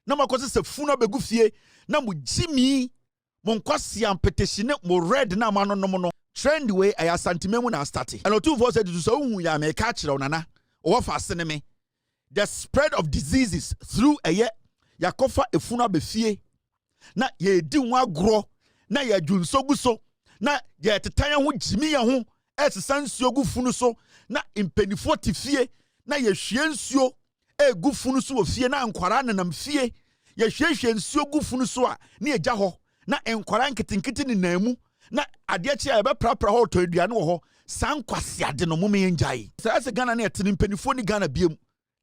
na makosi se funu abegu fie na mo jimi mo nkwasi ampeteshine mo red na ma no trend way aya Ashanti memu na start and Otumfou said to so hu ya me ka kire onana o fa ase ne me the spread of diseases through eye yakofa efunu abefie na ye di ho agro na ye dwunsogu so na ye tetan ho jimi ye ho esesa nsuo gu funu so na impenifo tifie na ye hwie nsuo egu funu so ofie na nkwara nanam fie ye hwehwe nsuo gu funu so a na ye gya ho na nkwara nkitinkiti ni namu na ade achi a be prapra ho to aduane wo ho san kwase ade no mome yenjai say Ghana na etini mpenifo ni Ghana biem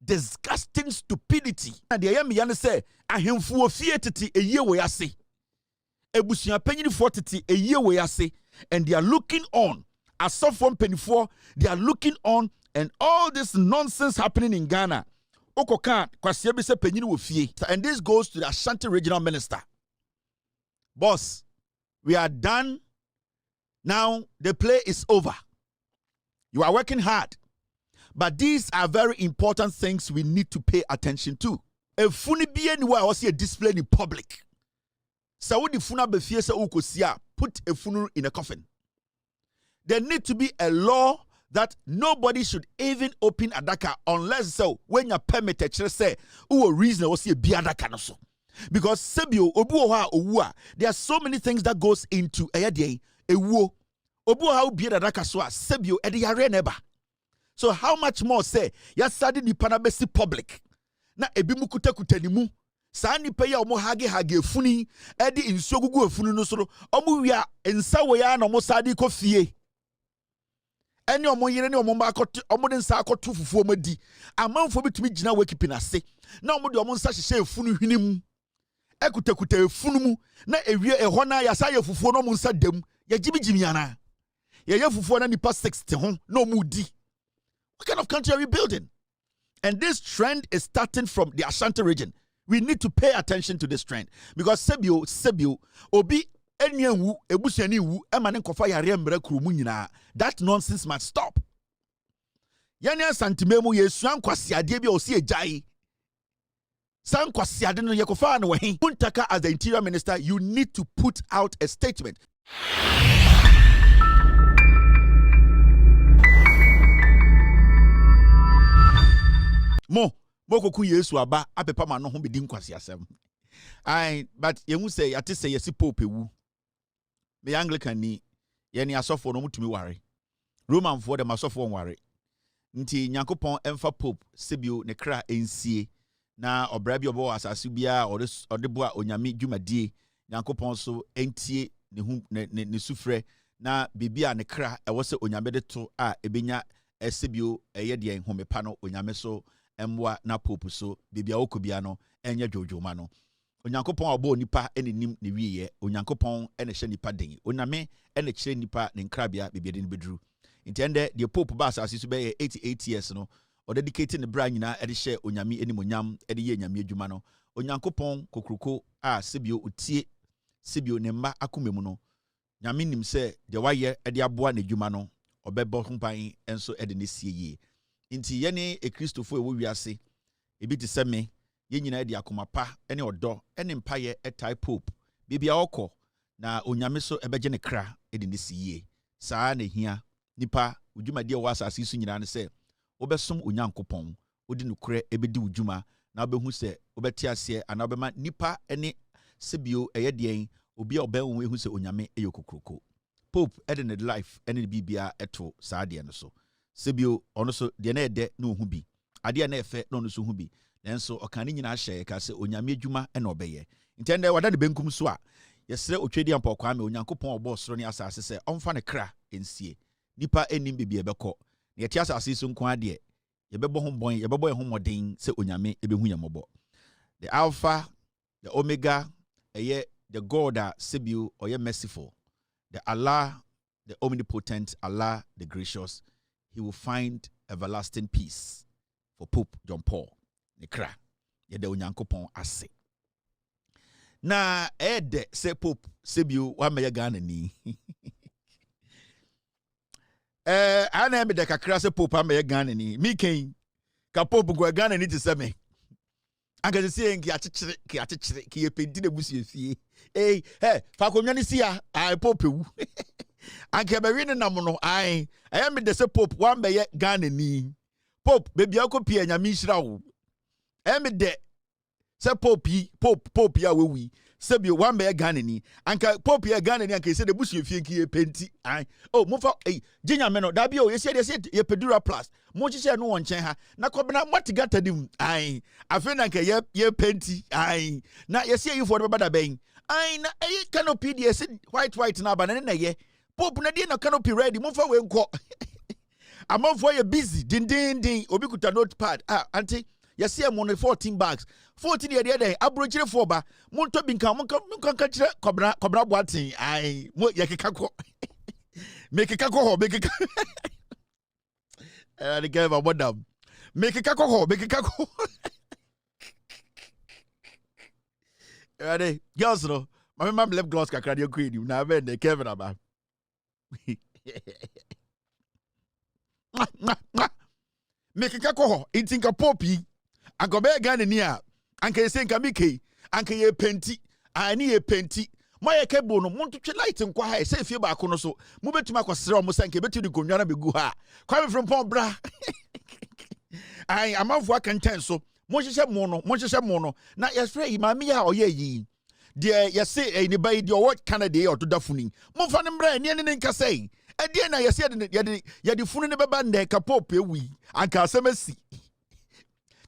disgusting stupidity na de yam ya ne say ahemfo ofie tete eyiye wo yase ebusua panyinifo tete eyiye wo yase and they are looking on as some from penifo they are looking on and all this nonsense happening in Ghana okoka kwase bi se panyini wo fie and this goes to the Ashanti regional minister. Boss, we are done. Now the play is over. You are working hard. But these are very important things we need to pay attention to. A funi be anywhere or see a display in public. So the funa be fie se ukosia put a funeral in a coffin. There need to be a law that nobody should even open a daka unless so when you permit a say who reason or see a biadaka no so. Because sebio obuoha owua there are so many things that goes into eyade ewuo obuoha obieda daka so a sebio ede yare neba. So how much more say ya sadi nipa na besi public na ebi mu kuta ni saa nipa ya omo hage efuni ede insuo gugu efuni no so omo wia ensa wo ya na omo sadi ko fie ene omo yire ne omo ba akoto omo de nsa akoto fufuo madi amanfo bitumi gina wakipi na se na omo de omo nsa hye efunu hwinim ekutakuta efunu mu na ewie eho na yasa ye fufuo no omo nsa dam ye gibigimi yana ye fufuo na nipa 60 ho na omo di. What kind of country are we building? And this trend is starting from the Ashanti region. We need to pay attention to this trend because sebio obi enyenwu ebusuani wu emane nkofa yare mbere kurumu nyina. That nonsense must stop. Yani Ashanti memu yesu ankwasi ade bi o si ejai. San kwasi ade no yekofa na wehin. Muntaka, as the interior minister, you need to put out a statement. Mo koku Yesu aba apepa ma no ho bedi nkwasi asem. But you say ate say yesi pope wu. Me Anglican ni ye ni asofo no mutumi ware. Roman for dem asofo ware. Nti Nyankopon emfa pope sebio ne kra ensie na obra bi obo asase bia ode bo a onyame dwumadie Nyankopon so entie ne sufre na bibia ne kra e wo se onyame de to a ebenya sebio eye de homepa no onyame so emwa na pope so bibia okobia no enye dwodwoma no onyankopon obo nipa enenim ne wiye onyankopon ene hye nipa den onyame ene kire nipa ne nkrabia bibia de bedru intende the pope ba asase so be 88 years no o dedicate ne bra nyina ede hye onyame enim onyam ede ye nyame adwuma no onyankopon kokroko a sebio otie sebio ne mma akomemu no nyame nim se de waye ede aboa ne adwuma no obebo humpan enso ede ne sie ye. Inti yene e Kristofo ewo wiase ebi te se me ye nyina de akomapa ene odo ene mpaye etai pope bibia okọ na onyame so ebeje ne kra ede ne siye saa na hia nipa udwumade e wasase su nyina ne se obesom onyankopon odi nokre ebedi udwuma na obehu se obeti ase ana obema nipa ene sebio eyedien obi obenwo ehu se onyame eyokokroko pope ede ne life ene bibia eto saa de no so sebio ono so de na ede na ohu bi ade na efe na ono so hu bi nenso okane nyina hye ka se onyame adwuma e na obeye intende wada de benkum so a yesre otwedi ampa kwa me onyankopon obo soro ne asase se omfa ne kra ensie nipa enim bibia ebekọ na yeti asase so nko ade yebebo ho bon yebebo ho moden se onyame ebehu yamobo the alpha the omega the god sebio oye merciful the Allah the omnipotent Allah the gracious. He will find everlasting peace for Pope John Paul Nekra. Yede onyankopon ase. Na ede se Pope sebio wa meya Ghana ni. Ana me de kakra se Pope meya Ghana ni. Mi ken ka Pope go Ghana ni te se me. anka se se nki achechire ki ye penti na busu efie hey fa konwa ni sia ai pope wu anka be wi ne nam no ai aya me de se pope wan be ye Ghana ni pope bebi akopie nyame hira wo me de se pope ya wewi sebi wan be Ghana ni anka pope ya Ghana ni anka se de busu efie nki ye penti ai oh mo fa ginya me no da bi o ye se ye pedura plus mo hihye no won chen ha na kobena motigata dim ai afi na nka ye penti ai na ye se yifo de bada ben ai na canopy de se white na ba na ye pope na de na canopy ready mo fa we nko amanfo ye busy din obi kuta notepad auntie ye se mo 14 bags 14 ye de abrochire 4 ba mo to bi nka mo kan ka kire kobra boatin ai mo ye keka ko me keka ko ho be keka the game of madam. Make a caco, make a caco. Ready, girls, no. My mom left gloss cardio queen. You now been the Kevin about. Make a caco, it's in a poppy. Uncle Bear Ganania. Uncle Senka Mickey. Uncle ye penty. I need a penty. My cable no want to light and quiet. Say if you're back on so. Move to my Cosero Musanke, bet you the Gunyana be guha. Coming from Pombra. I am of work and ten so. Moshe mono. Now, yes, Frey, mamma, or ye. Dear, yes, say anybody, your what Canada or to Daphne. Monfan brand, yen can say. And then I said, yet the phone never band there, capope, we, and Casamasi.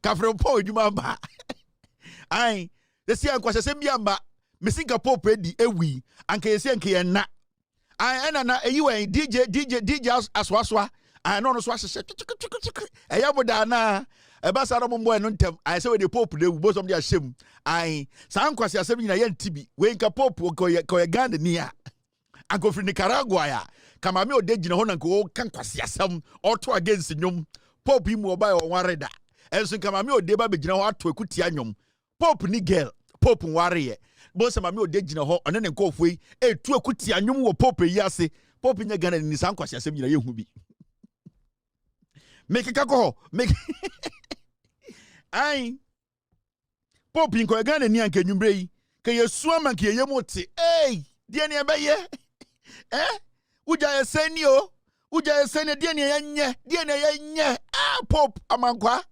Cafro po, you mamma. I, the sea and Quasasemiamba. Missing a pope ready ewi anke se anke na I na you DJ aswaswa I no so ahye eyaboda na e ba sa mo mbo no ntem I say we the pope dey bo some dey ashem I san kwase asem nyina ye ntibi we nka pope ko Ghana ni a anko fri Nicaragua ya kama me odegina ho na nko kan kwase asem auto against nyom pope mu oba o wareda enso kama me odeba begina ho ato akutia nyom pope ni girl pope wareye Bosa mami odegina ho ane ne nkofoi etu akuti anwum wo pope yi ase pope nya Ghana ni san kwase asem nyina yehu bi make kako make ai pope nko Ghana ni anka nwumbre yi ka yesu ama ka yemote die ne ebeye uja yeseni o uja yeseni die ne yenye pope amankwa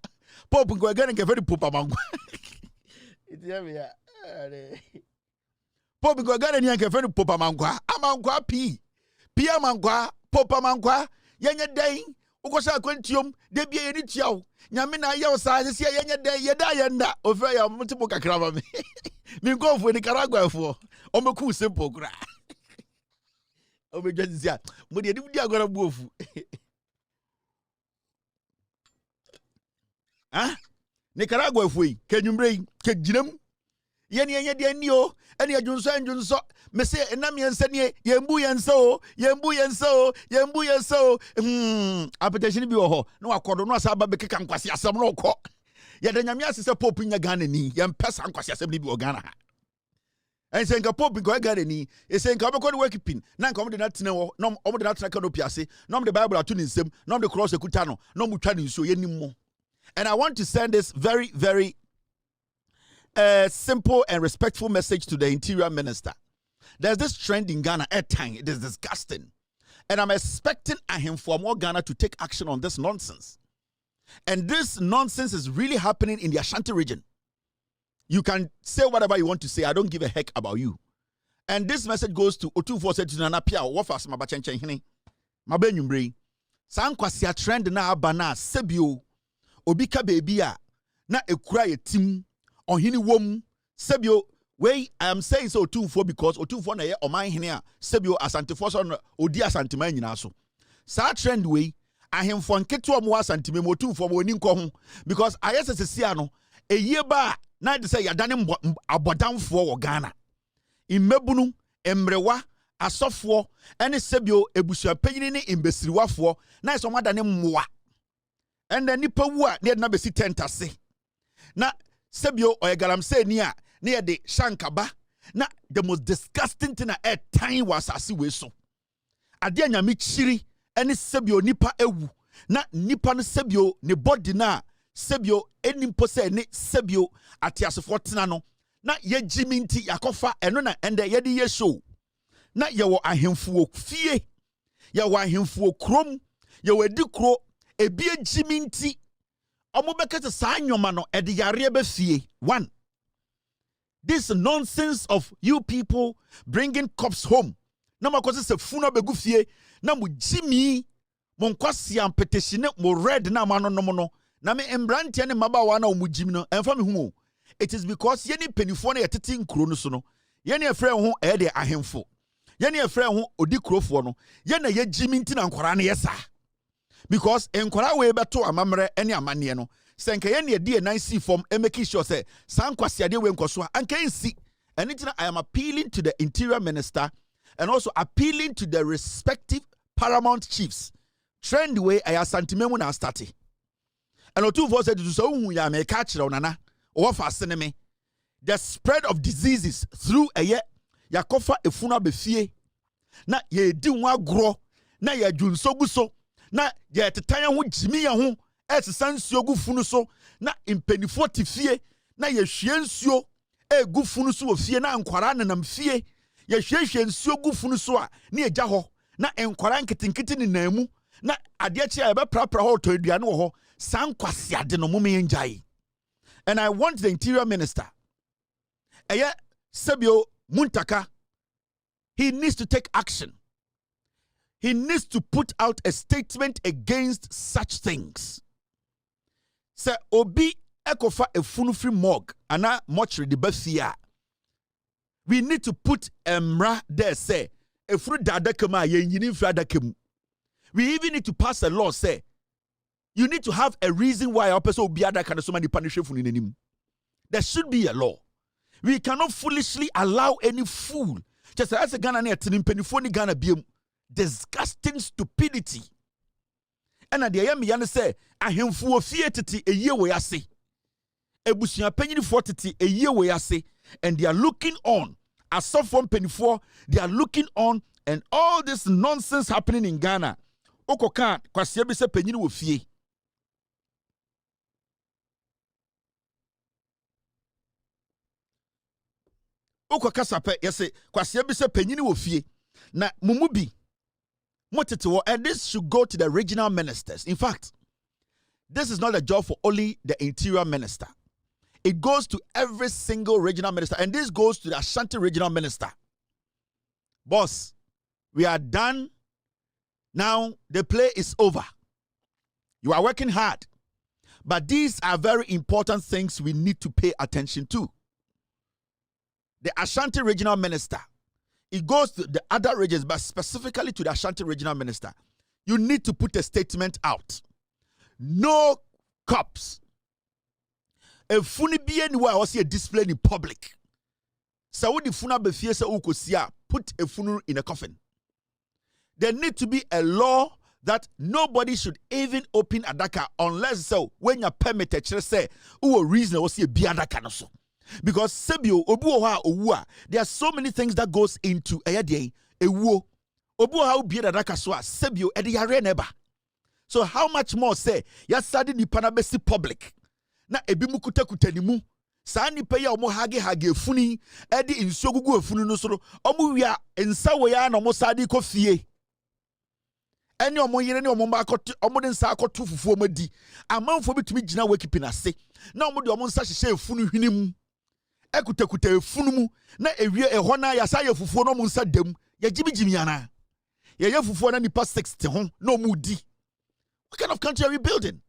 pope nko Ghana nke very pope amankwa iti ya me Pope go Ghana ni anke fenu popa amankwa pi amankwa popa amankwa yenye den ukosa akwantiom de bia yeni tiawo nyame na ye osa se yenye den yeda yenda ofe ya mutipo kakraba me mi ngofo ni Nicaragua fo o meku simple kura o me jazia mo de di agora buofu Nicaragua fo yi kenyumre ke ginam yenye de ani o ene adwunso me se enam yense ne yembu yenso apetition bi wo ho na wakodo no asaba be keka nkwase asem no ko ye da nyame asese pope nya Ghana ni ye mpesa nkwase asem bi wo Ghana ha ense nka pope go Ghana ni ese nka obekọ de workipin na nka omde na tene wo no omde na tena canopy ase no omde bible atu ni nsem no omde cross ekuta no no mutwa ni nso ye nimmo. And I want to send this very, very simple and respectful message to the interior minister. There's this trend in Ghana at time. It is disgusting. And I'm expecting him for more Ghana to take action on this nonsense. And this nonsense is really happening in the Ashanti region. You can say whatever you want to say. I don't give a heck about you. And this message goes to Otumfou Muntaka Amoakohene. Mabenyumbre. Sankwasi a trend na abana sebio. Obika baby na ekura yetim ohini wom sebio wey I am saying so Otumfou because Otumfou na ye oman hene a sebio Asante so no odi Asante man nyina so sa trend wey ahemfo nketo mo Asante me Otumfou mo ni nko ho because ayesesesi ano eyie ba na de say yadane abodamfo wo Ghana imebunu emrewa asofo ene sebio ebusua panyini ne imbesiriwafo na eso madane mmoa. And then nipa wu a na besi tent ase na sebio oyegaram say ni a na de shankaba na the most disgusting thing at time was asase we so ade anyame chiri ene sebio nipa ewu na nipa no sebio ne body na sebio enimpo se ne sebio atiasefo tena no na ye jiminti yakofa eno na ende ye de ye show na ye wo ahemfuo fie ye wo ahemfuo krom ye wo edi kro ebie jiminti omo bekete sa anwoma no ede yare be fie. One, this nonsense of you people bringing cops home na makoze se funu begu fie na mu jimi mo nkwasi ampeteshine mo red na ma no no na me embrantia ne mabawa na mu jimi no emfa me hu. It is because yeni penifo na yetete nkuro no so no yeni efre ho e de ahemfo yeni efre ho odi kurofo no yena ye jimi nti na nkwara na yesa because enkwara we beto amamre ene amane no senke yeni e die nan si form e make sure say san kwasiade we nkoso anka nsi. And I am appealing to the interior minister and also appealing to the respective paramount chiefs. Trend way I Ashanti memu na start. And Otumfou said to so ya me catch nana or fasteneme. The spread of diseases through a year yakofa efuna befie na ye di nwa gro na ye dwunso guso na ye tetanya ho jimi ya ho esesansuo gu funu so na impenifo tifie na ye hwie nsuo egu funu so ofie na nkwara nanam fie ye hwehwe nsuo gu funu so a na ye gya ho na nkwara nkitinkiti ne namu na ade chi a be prapra ho to aduane wo ho san kwase ade no mome njai. And I want the interior minister Sebio Muntaka, he needs to take action. He needs to put out a statement against such things. Se obi ekofa efunu free morgue ana mortuary de bafia. We need to put emra there say efunu dada kema yenyini mfra dakemu. We even need to pass a law say you need to have a reason why a person obi ada kana so many punish funu nenim. There should be a law. We cannot foolishly allow any fool just as a Ghana near penifoni Ghana biem disgusting stupidity. And at the end, say, I am for theatre a year where I say, Ebusia penny 40 a year where I say, and they are looking on as some from penny 4, they are looking on, and all this nonsense happening in Ghana. Okokan, Kwasiabisa penny wo fie. Okakasape, yes, Kwasiabisa penny wo fie. Na mumubi. And this should go to the regional ministers. In fact, this is not a job for only the interior minister. It goes to every single regional minister. And this goes to the Ashanti regional minister. Boss, we are done. Now the play is over. You are working hard. But these are very important things we need to pay attention to. The Ashanti regional minister, it goes to the other regions, but specifically to the Ashanti regional minister. You need to put a statement out. No cops. A funny be anywhere or see a display in public. So what the funa befie se ukosia, put a funeral in a coffin. There need to be a law that nobody should even open a daka unless so when you're permitted to say who a reason or see a biadaka no so. Because Sebio obuoha owua, there are so many things that goes into a wo obuoha ubieda dakaswa Sebio edi yare neba. So how much more say yasadi ni panabesi public na ebi mukute kutenimu sa nipa ya omo hage funi edi insogugu efunu no soro omo wia ensa we ya na omo sadi ko fie eni omo yire ni omo ba akoto omo de nsa akoto fufuo madi amanfo bitumi gina wakipina se na omo de omo nsa hye efunu hwinimu ekutakuta efunumu na ewie ehɔ na yasa ye fufuo no mu nsa dam ye gibigimi ana ye fufuo na nipa 60 ho no mu di. What kind of country are we building?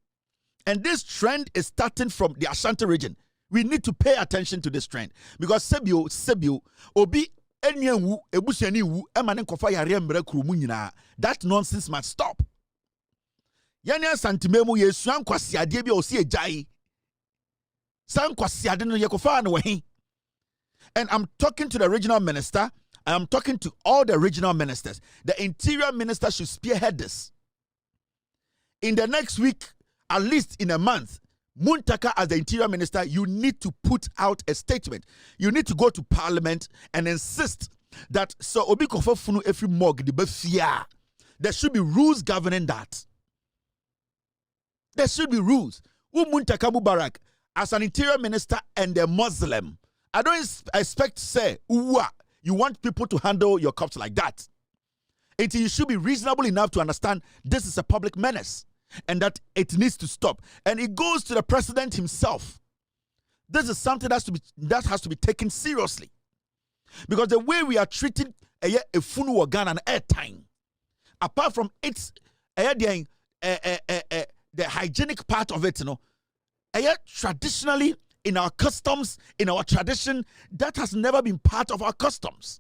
And this trend is starting from the Ashanti region. We need to pay attention to this trend because Sebio obi enyenwu ebusuani wu emane nkofa yare mbre krumu nyina. That nonsense must stop. Yanya santimemu yesu ankwasi ade bi o si ejai. Sankwasi ade no yekofa na wahi. And I'm talking to the regional minister. I'm talking to all the regional ministers. The interior minister should spearhead this. In the next week, at least in a month, Muntaka as the interior minister, you need to put out a statement. You need to go to parliament and insist that so obikofa funu every morgue the befia. There should be rules governing that. There should be rules. Muntaka Mubarak, as an interior minister and a Muslim, I don't expect to say, you want people to handle your cops like that. Until you should be reasonable enough to understand this is a public menace and that it needs to stop. And it goes to the president himself. This is something that has to be taken seriously. Because the way we are treating a funu organ and airtime, apart from its the hygienic part of it, traditionally in our customs, in our tradition, that has never been part of our customs.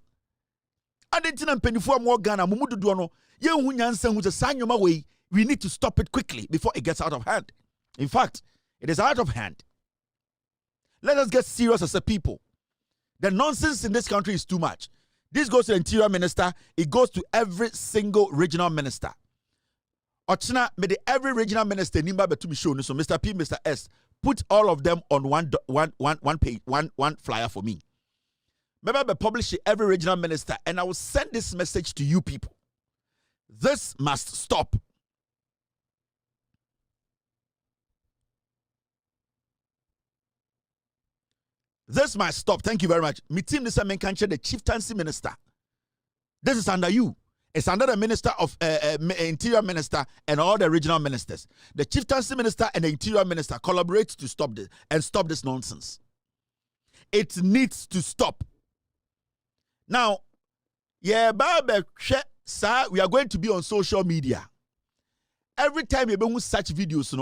We need to stop it quickly before it gets out of hand. In fact, it is out of hand. Let us get serious as a people. The nonsense in this country is too much. This goes to the interior minister. It goes to every single regional minister. Ochina, may every regional minister nimba betu show. So Mr. P, Mr. S, put all of them on one page, one flyer for me. Maybe I publish every regional minister, and I will send this message to you people. This must stop. This must stop. Thank you very much. My team this mention the chieftaincy minister. This is under you. It's under the minister of interior minister and all the regional ministers. The chieftaincy minister and the interior minister collaborate to stop this and stop this nonsense. It needs to stop. Now, yeah, we are going to be on social media. Every time you do such videos,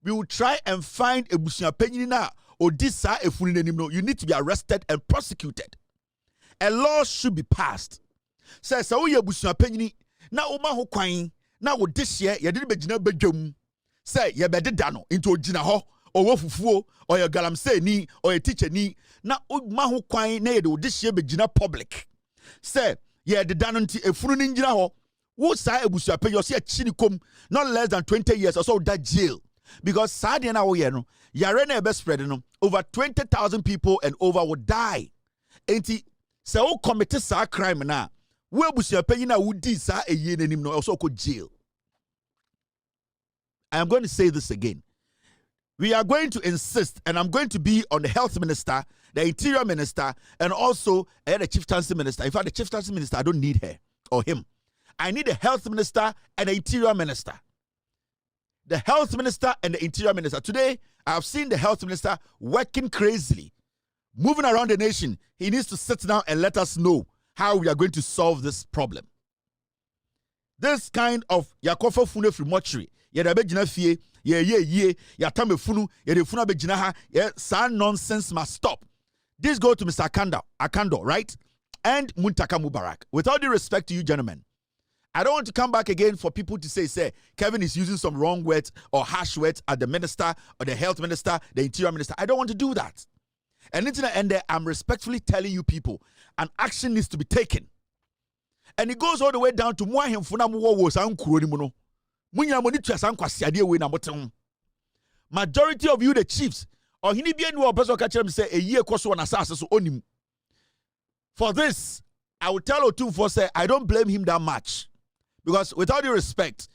we will try and find a bushia penina or this you need to be arrested and prosecuted. A law should be passed. Says so you bushia penini na oma ho kwan na wo this year ye did begina bedwam. Say ye bede dano into ogina ho or wofufuo or your galamsey ni or your teacher ni na oma ho kwan na ye do this year begina public. Say ye de dano nti efunu ni ngina ho wo sa ebushia penyo se chini kom not less than 20 years or so that jail. Because Sadia na woye no, yare na ebe spread no, over 20,000 people and over will die. Enti se o commit sa crime na, we busia penyi na wudi sa eye nanim no also go jail. I am going to say this again. We are going to insist, and I'm going to be on the health minister, the interior minister, and also the chieftaincy minister. In fact, the chieftaincy minister, I don't need her or him. I need the health minister and the interior minister. The health minister and the interior minister. Today, I have seen the health minister working crazily, moving around the nation. He needs to sit down and let us know how we are going to solve this problem. This kind of yakofa funu free mortuary, yedabejina fie, yatame funu, yedefuna bejina ha, sa nonsense must stop. This goes to Mr. Akando, right? And Muntaka Mubarak. With all due respect to you, gentlemen, I don't want to come back again for people to say, Kevin is using some wrong words or harsh words at the minister or the health minister, the interior minister. I don't want to do that. And until the end there, I'm respectfully telling you people, an action needs to be taken. And it goes all the way down to majority of you, the chiefs, or for this, I will tell Otumfou say I don't blame him that much. Because with all due respect,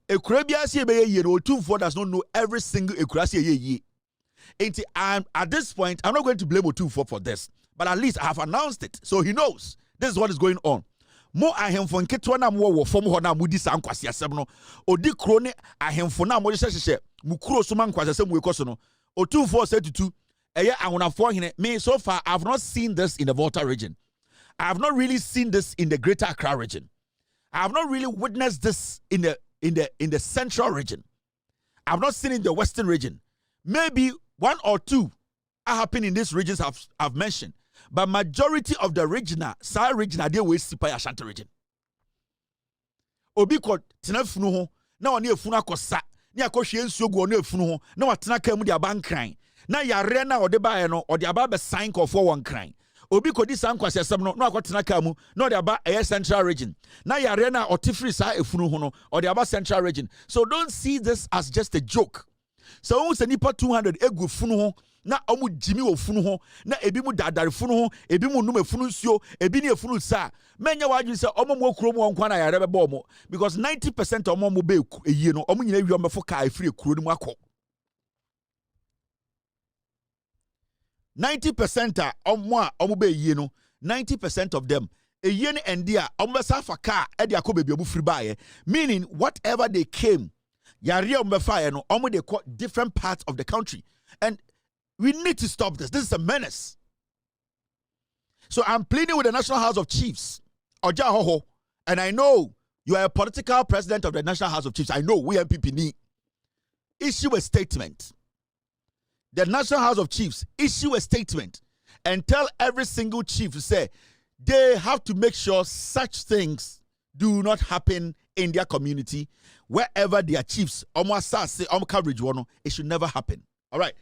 Otumfou does not know every single Ekurasi. At this point, I'm not going to blame Otumfou for this. But at least I have announced it. So he knows this is what is going on. Mo ahemfo nketwa na mo wo fom ho na mudi sa nkwase asem no odi kro ne ahemfo na mo hyehyehye mukuro so man kwase asem we koso no Otumfou said to eye ahonafo hene. Me so far I've not seen this in the Volta region. I have not really seen this in the Greater Accra region. I have not really witnessed this in the Central region. I have not seen it in the Western region. Maybe one or two are happening in these regions I've mentioned. But majority of the regional, they will see by Ashanti region. Obi ko tenafunu ho na oni efunu akosa ni akohwe nsuo gu oni efunu ho na watena ka mu de abankran na yare na ode bae no ode aba be sign call for one kran. Obi ko di san kwase asem no na akotena ka mu na ode aba Central region na yare na otifri sa efunu ho no ode aba Central region. So don't see this as just a joke. So who say nipa 200 egu funu ho na omu jimi wo funu ho na ebi mu dadare funu ho ebi mu num efunu nsuo ebi ne efunu sa menya wadwin say omo mo kuro mu onkwa na yare be bo mo because 90% omo mo be eyie no omo nyina wiom befo ka afiri kuro mu akọ. 90% a omo be yie no 90% of them a yen and dia omo safa car e dia ko baby obu free buy, meaning whatever they came yare omo fire no omo they call different parts of the country, and we need to stop this. This is a menace. So I'm pleading with the National House of Chiefs, Oja Hoho, and I know you are a political president of the National House of Chiefs. I know we MPP need issue a statement. The National House of Chiefs issue a statement and tell every single chief to say they have to make sure such things do not happen in their community wherever their chiefs almost say coverage, it should never happen. All right.